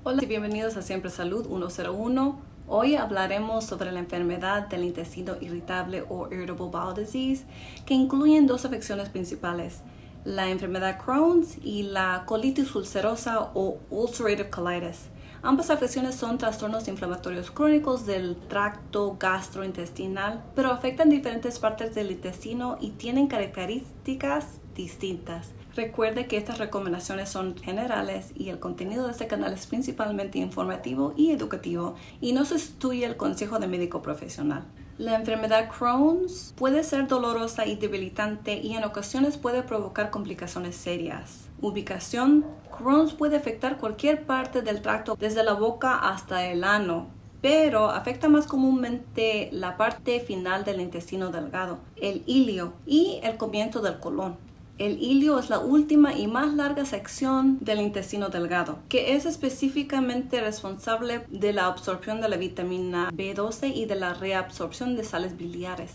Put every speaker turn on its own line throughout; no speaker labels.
Hola y bienvenidos a Siempre Salud 101. Hoy hablaremos sobre la enfermedad del intestino irritable o Irritable Bowel Disease, que incluyen dos afecciones principales, la enfermedad Crohn's y la colitis ulcerosa o ulcerative colitis. Ambas afecciones son trastornos inflamatorios crónicos del tracto gastrointestinal, pero afectan diferentes partes del intestino y tienen características distintas. Recuerde que estas recomendaciones son generales y el contenido de este canal es principalmente informativo y educativo y no sustituye el consejo de médico profesional. La enfermedad Crohn's puede ser dolorosa y debilitante y en ocasiones puede provocar complicaciones serias. Ubicación: Crohn's puede afectar cualquier parte del tracto desde la boca hasta el ano, pero afecta más comúnmente la parte final del intestino delgado, el ilio y el comienzo del colon. El ilio es la última y más larga sección del intestino delgado, que es específicamente responsable de la absorción de la vitamina B12 y de la reabsorción de sales biliares.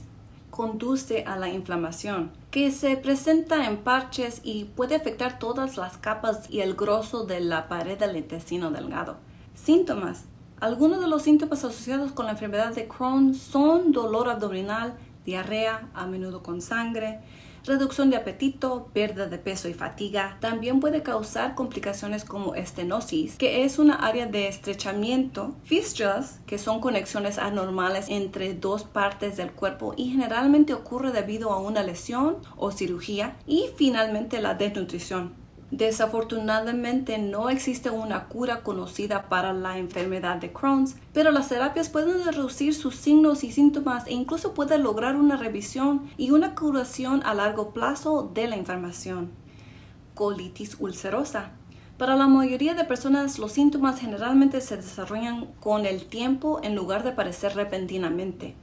Conduce a la inflamación, que se presenta en parches y puede afectar todas las capas y el grosor de la pared del intestino delgado. Síntomas: algunos de los síntomas asociados con la enfermedad de Crohn son dolor abdominal, diarrea, a menudo con sangre, reducción de apetito, pérdida de peso y fatiga. También puede causar complicaciones como estenosis, que es una área de estrechamiento, fístulas, que son conexiones anormales entre dos partes del cuerpo y generalmente ocurre debido a una lesión o cirugía, y finalmente la desnutrición. Desafortunadamente no existe una cura conocida para la enfermedad de Crohn's, pero las terapias pueden reducir sus signos y síntomas e incluso pueden lograr una revisión y una curación a largo plazo de la inflamación. Colitis ulcerosa. Para la mayoría de personas, los síntomas generalmente se desarrollan con el tiempo en lugar de aparecer repentinamente.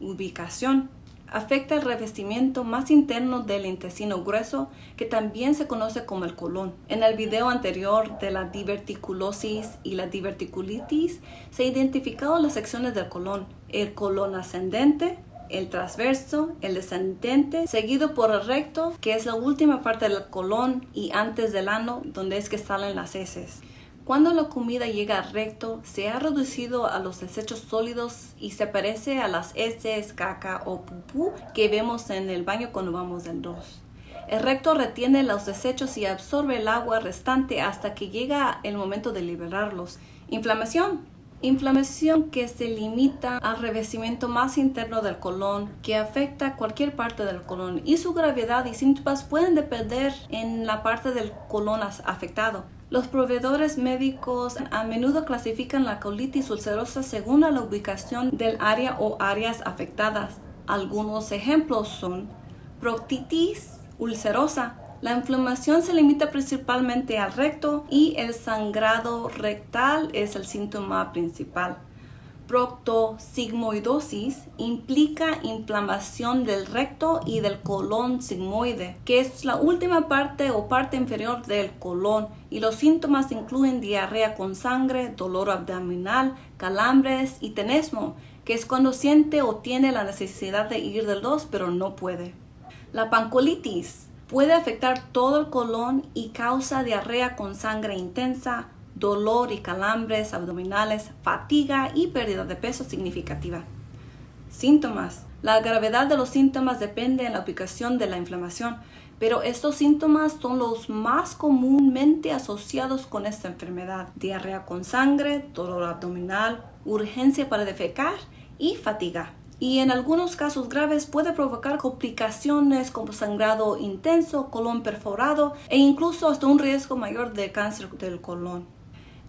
Ubicación: afecta el revestimiento más interno del intestino grueso, que también se conoce como el colon. En el video anterior de la diverticulosis y la diverticulitis se identificaron las secciones del colon: el colon ascendente, el transverso, el descendente, seguido por el recto, que es la última parte del colon y antes del ano, donde es que salen las heces. Cuando la comida llega al recto, se ha reducido a los desechos sólidos y se parece a las heces, caca o pupú que vemos en el baño cuando vamos del 2. El recto retiene los desechos y absorbe el agua restante hasta que llega el momento de liberarlos. Inflamación. Inflamación que se limita al revestimiento más interno del colon, que afecta cualquier parte del colon, y su gravedad y síntomas pueden depender en la parte del colon afectado. Los proveedores médicos a menudo clasifican la colitis ulcerosa según la ubicación del área o áreas afectadas. Algunos ejemplos son proctitis ulcerosa. La inflamación se limita principalmente al recto y el sangrado rectal es el síntoma principal. Proctosigmoidosis implica inflamación del recto y del colon sigmoide, que es la última parte o parte inferior del colon, y los síntomas incluyen diarrea con sangre, dolor abdominal, calambres y tenesmo, que es cuando siente o tiene la necesidad de ir del 2 pero no puede. La pancolitis puede afectar todo el colon y causa diarrea con sangre intensa, dolor y calambres abdominales, fatiga y pérdida de peso significativa. Síntomas. La gravedad de los síntomas depende de la ubicación de la inflamación, pero estos síntomas son los más comúnmente asociados con esta enfermedad: diarrea con sangre, dolor abdominal, urgencia para defecar y fatiga. Y en algunos casos graves puede provocar complicaciones como sangrado intenso, colon perforado e incluso hasta un riesgo mayor de cáncer del colon.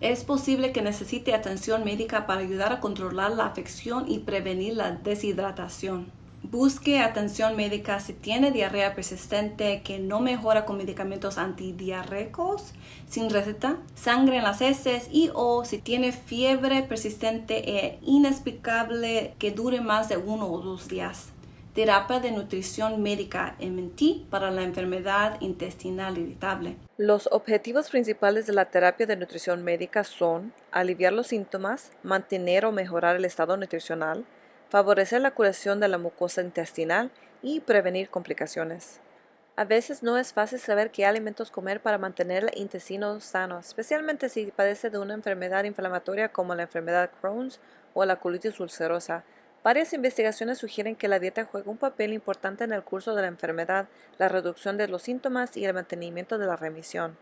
Es posible que necesite atención médica para ayudar a controlar la afección y prevenir la deshidratación. Busque atención médica si tiene diarrea persistente que no mejora con medicamentos antidiarreicos sin receta, sangre en las heces o si tiene fiebre persistente e inexplicable que dure más de 1 o 2 días. Terapia de nutrición médica MNT para la enfermedad intestinal irritable.
Los objetivos principales de la terapia de nutrición médica son aliviar los síntomas, mantener o mejorar el estado nutricional, favorecer la curación de la mucosa intestinal y prevenir complicaciones. A veces no es fácil saber qué alimentos comer para mantener el intestino sano, especialmente si padece de una enfermedad inflamatoria como la enfermedad Crohn's o la colitis ulcerosa. Varias investigaciones sugieren que la dieta juega un papel importante en el curso de la enfermedad, la reducción de los síntomas y el mantenimiento de la remisión.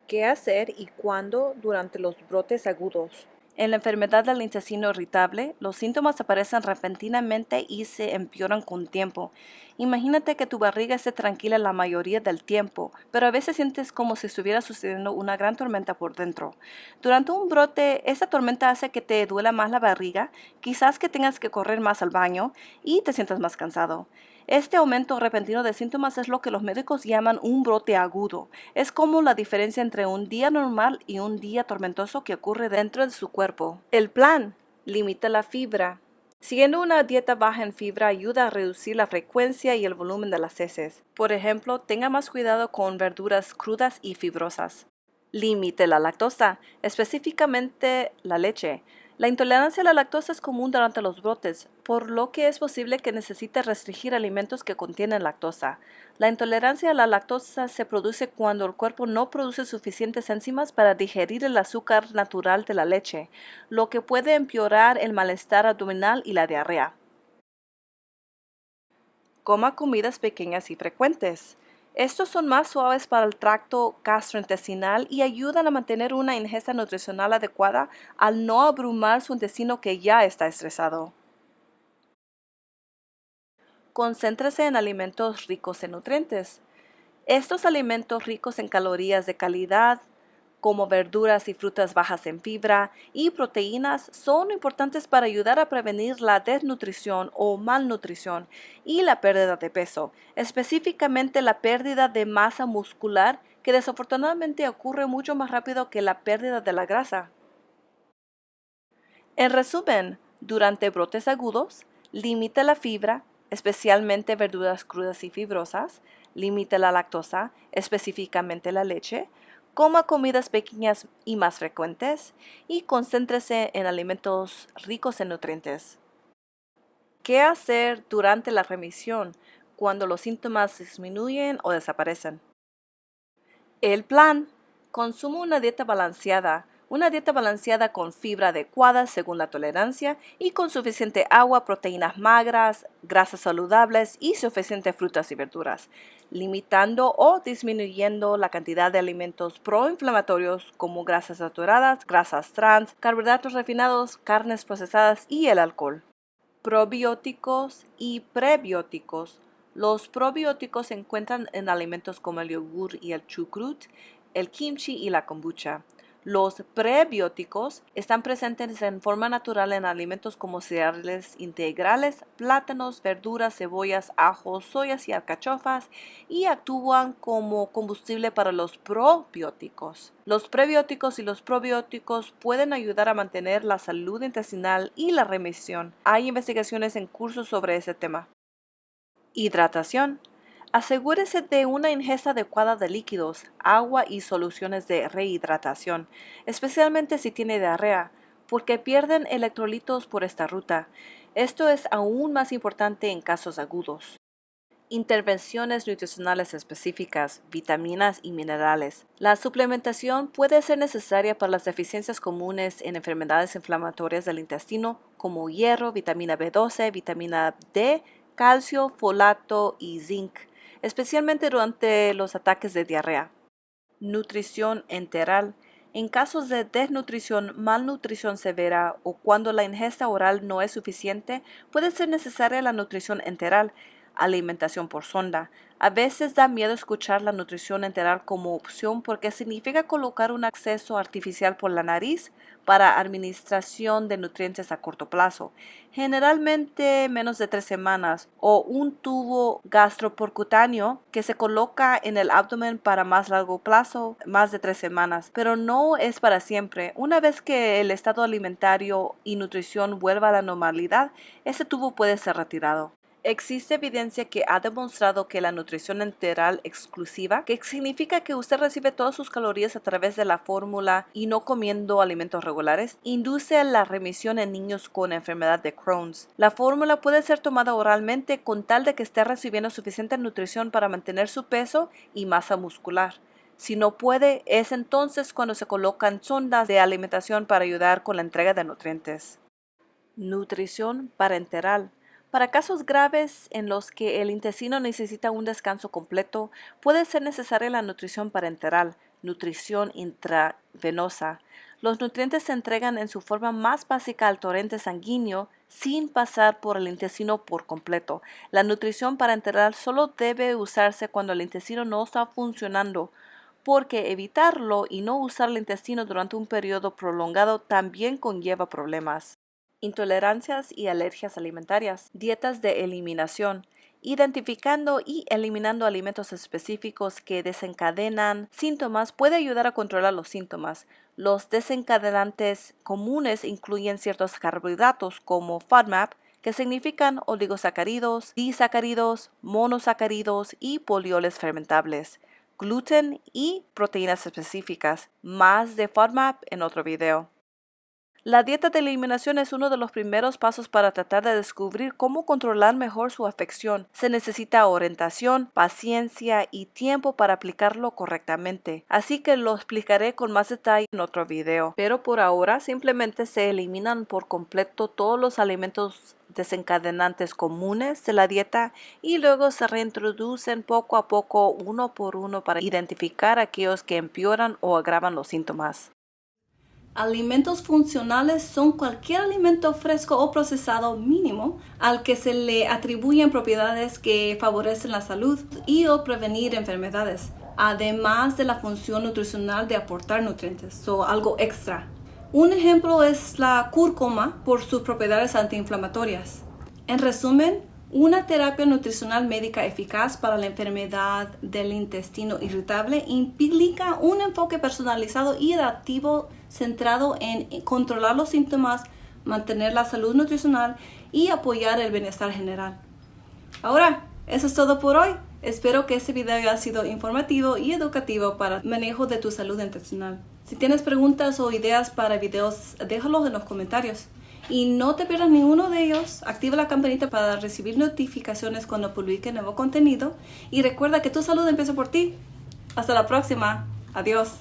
¿Qué hacer y cuándo durante los brotes agudos?
En la enfermedad del intestino irritable, los síntomas aparecen repentinamente y se empeoran con tiempo. Imagínate que tu barriga esté tranquila la mayoría del tiempo, pero a veces sientes como si estuviera sucediendo una gran tormenta por dentro. Durante un brote, esa tormenta hace que te duela más la barriga, quizás que tengas que correr más al baño y te sientas más cansado. Este aumento repentino de síntomas es lo que los médicos llaman un brote agudo. Es como la diferencia entre un día normal y un día tormentoso que ocurre dentro de su cuerpo. El plan: limita la fibra. Siguiendo una dieta baja en fibra ayuda a reducir la frecuencia y el volumen de las heces. Por ejemplo, tenga más cuidado con verduras crudas y fibrosas. Limite la lactosa, específicamente la leche. La intolerancia a la lactosa es común durante los brotes, por lo que es posible que necesite restringir alimentos que contienen lactosa. La intolerancia a la lactosa se produce cuando el cuerpo no produce suficientes enzimas para digerir el azúcar natural de la leche, lo que puede empeorar el malestar abdominal y la diarrea. Coma comidas pequeñas y frecuentes. Estos son más suaves para el tracto gastrointestinal y ayudan a mantener una ingesta nutricional adecuada al no abrumar su intestino que ya está estresado. Concéntrese en alimentos ricos en nutrientes. Estos alimentos ricos en calorías de calidad, como verduras y frutas bajas en fibra y proteínas, son importantes para ayudar a prevenir la desnutrición o malnutrición y la pérdida de peso, específicamente la pérdida de masa muscular, que desafortunadamente ocurre mucho más rápido que la pérdida de la grasa. En resumen, durante brotes agudos, limita la fibra, especialmente verduras crudas y fibrosas, limita la lactosa, específicamente la leche, coma comidas pequeñas y más frecuentes y concéntrese en alimentos ricos en nutrientes. ¿Qué hacer durante la remisión cuando los síntomas disminuyen o desaparecen? El plan: consuma una dieta balanceada con fibra adecuada según la tolerancia y con suficiente agua, proteínas magras, grasas saludables y suficiente frutas y verduras, limitando o disminuyendo la cantidad de alimentos proinflamatorios como grasas saturadas, grasas trans, carbohidratos refinados, carnes procesadas y el alcohol. Probióticos y prebióticos. Los probióticos se encuentran en alimentos como el yogur y el chucrut, el kimchi y la kombucha. Los prebióticos están presentes en forma natural en alimentos como cereales integrales, plátanos, verduras, cebollas, ajos, soyas y alcachofas, y actúan como combustible para los probióticos. Los prebióticos y los probióticos pueden ayudar a mantener la salud intestinal y la remisión. Hay investigaciones en curso sobre ese tema. Hidratación. Asegúrese de una ingesta adecuada de líquidos, agua y soluciones de rehidratación, especialmente si tiene diarrea, porque pierden electrolitos por esta ruta. Esto es aún más importante en casos agudos. Intervenciones nutricionales específicas, vitaminas y minerales. La suplementación puede ser necesaria para las deficiencias comunes en enfermedades inflamatorias del intestino, como hierro, vitamina B12, vitamina D, calcio, folato y zinc, especialmente durante los ataques de diarrea. Nutrición enteral. En casos de desnutrición, malnutrición severa o cuando la ingesta oral no es suficiente, puede ser necesaria la nutrición enteral, alimentación por sonda. A veces da miedo escuchar la nutrición enteral como opción porque significa colocar un acceso artificial por la nariz para administración de nutrientes a corto plazo, generalmente menos de 3 semanas, o un tubo gastropercutáneo que se coloca en el abdomen para más largo plazo, más de 3 semanas, pero no es para siempre. Una vez que el estado alimentario y nutrición vuelva a la normalidad, ese tubo puede ser retirado.
Existe evidencia que ha demostrado que la nutrición enteral exclusiva, que significa que usted recibe todas sus calorías a través de la fórmula y no comiendo alimentos regulares, induce a la remisión en niños con enfermedad de Crohn's. La fórmula puede ser tomada oralmente con tal de que esté recibiendo suficiente nutrición para mantener su peso y masa muscular. Si no puede, es entonces cuando se colocan sondas de alimentación para ayudar con la entrega de nutrientes. Nutrición parenteral. Para casos graves en los que el intestino necesita un descanso completo, puede ser necesaria la nutrición parenteral, nutrición intravenosa. Los nutrientes se entregan en su forma más básica al torrente sanguíneo sin pasar por el intestino por completo. La nutrición parenteral solo debe usarse cuando el intestino no está funcionando, porque evitarlo y no usar el intestino durante un periodo prolongado también conlleva problemas. Intolerancias y alergias alimentarias, dietas de eliminación, identificando y eliminando alimentos específicos que desencadenan síntomas puede ayudar a controlar los síntomas. Los desencadenantes comunes incluyen ciertos carbohidratos como FODMAP, que significan oligosacáridos, disacáridos, monosacáridos y polioles fermentables, gluten y proteínas específicas. Más de FODMAP en otro video. La dieta de eliminación es uno de los primeros pasos para tratar de descubrir cómo controlar mejor su afección. Se necesita orientación, paciencia y tiempo para aplicarlo correctamente, así que lo explicaré con más detalle en otro video. Pero por ahora simplemente se eliminan por completo todos los alimentos desencadenantes comunes de la dieta y luego se reintroducen poco a poco uno por uno para identificar aquellos que empeoran o agravan los síntomas.
Alimentos funcionales son cualquier alimento fresco o procesado mínimo al que se le atribuyen propiedades que favorecen la salud y o prevenir enfermedades, además de la función nutricional de aportar nutrientes o algo extra. Un ejemplo es la cúrcuma por sus propiedades antiinflamatorias. En resumen, una terapia nutricional médica eficaz para la enfermedad del intestino irritable implica un enfoque personalizado y adaptativo centrado en controlar los síntomas, mantener la salud nutricional y apoyar el bienestar general. Ahora, eso es todo por hoy. Espero que este video haya sido informativo y educativo para el manejo de tu salud intestinal. Si tienes preguntas o ideas para videos, déjalos en los comentarios. Y no te pierdas ninguno de ellos. Activa la campanita para recibir notificaciones cuando publique nuevo contenido. Y recuerda que tu salud empieza por ti. Hasta la próxima. Adiós.